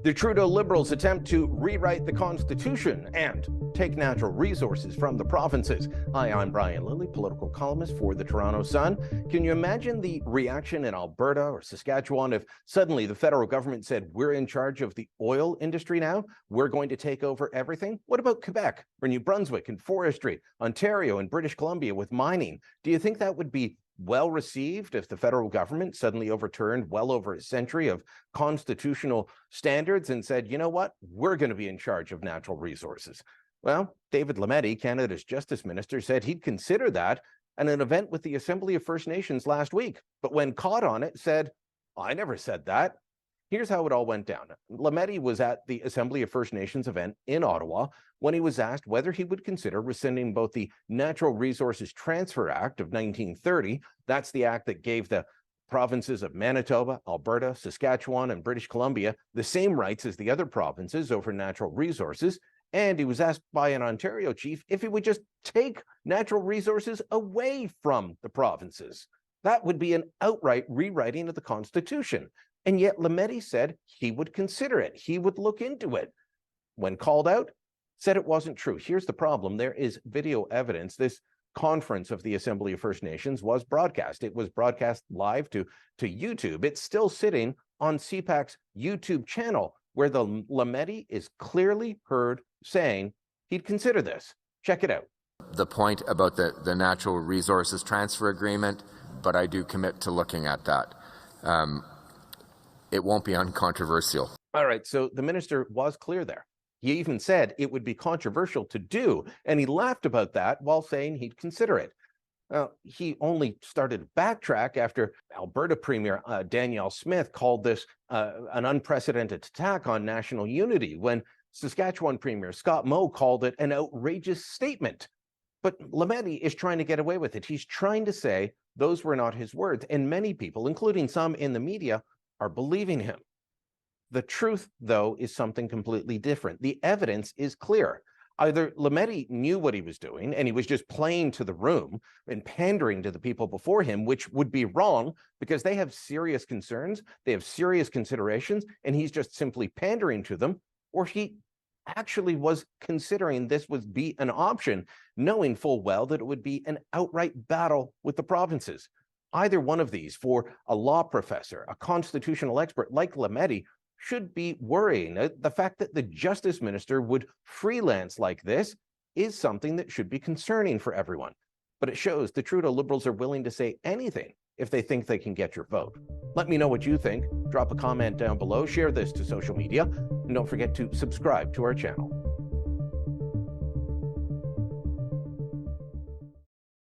The Trudeau Liberals attempt to rewrite the Constitution and take natural resources from the provinces. Hi, I'm Brian Lilley, political columnist for the Toronto Sun. Can you imagine the reaction in Alberta or Saskatchewan if suddenly the federal government said, we're in charge of the oil industry now, we're going to take over everything? What about Quebec or New Brunswick and forestry, Ontario and British Columbia with mining? Do you think that would be well received if the federal government suddenly overturned well over a century of constitutional standards and said, you know what, we're going to be in charge of natural resources? Well, David Lametti, Canada's Justice Minister, said he'd consider that at an event with the Assembly of First Nations last week, but when caught on it, said, I never said that. Here's how it all went down. Lametti was at the Assembly of First Nations event in Ottawa when he was asked whether he would consider rescinding both the Natural Resources Transfer Act of 1930, that's the act that gave the provinces of Manitoba, Alberta, Saskatchewan, and British Columbia the same rights as the other provinces over natural resources, and he was asked by an Ontario chief if he would just take natural resources away from the provinces. That would be an outright rewriting of the Constitution. And yet Lametti said he would consider it. He would look into it. When called out, said it wasn't true. Here's the problem. There is video evidence. This conference of the Assembly of First Nations was broadcast. It was broadcast live to YouTube. It's still sitting on CPAC's YouTube channel, where the Lametti is clearly heard saying he'd consider this. Check it out. The point about the Natural Resources Transfer Agreement, but I do commit to looking at that. It won't be uncontroversial. All right, so the minister was clear there. He even said it would be controversial to do, and he laughed about that while saying he'd consider it. He only started to backtrack after Alberta Premier Danielle Smith called this an unprecedented attack on national unity, when Saskatchewan Premier Scott Moe called it an outrageous statement. But Lametti is trying to get away with it. He's trying to say those were not his words, and many people, including some in the media, are believing him. The truth, though, is something completely different. The evidence is clear. Either Lametti knew what he was doing and he was just playing to the room and pandering to the people before him, which would be wrong because they have serious concerns, they have serious considerations, and he's just simply pandering to them, or he actually was considering this would be an option, knowing full well that it would be an outright battle with the provinces. Either one of these, for a law professor, a constitutional expert like Lametti, should be worrying. The fact that the justice minister would freelance like this is something that should be concerning for everyone. But it shows the Trudeau Liberals are willing to say anything if they think they can get your vote. Let me know what you think. Drop a comment down below, share this to social media, and don't forget to subscribe to our channel.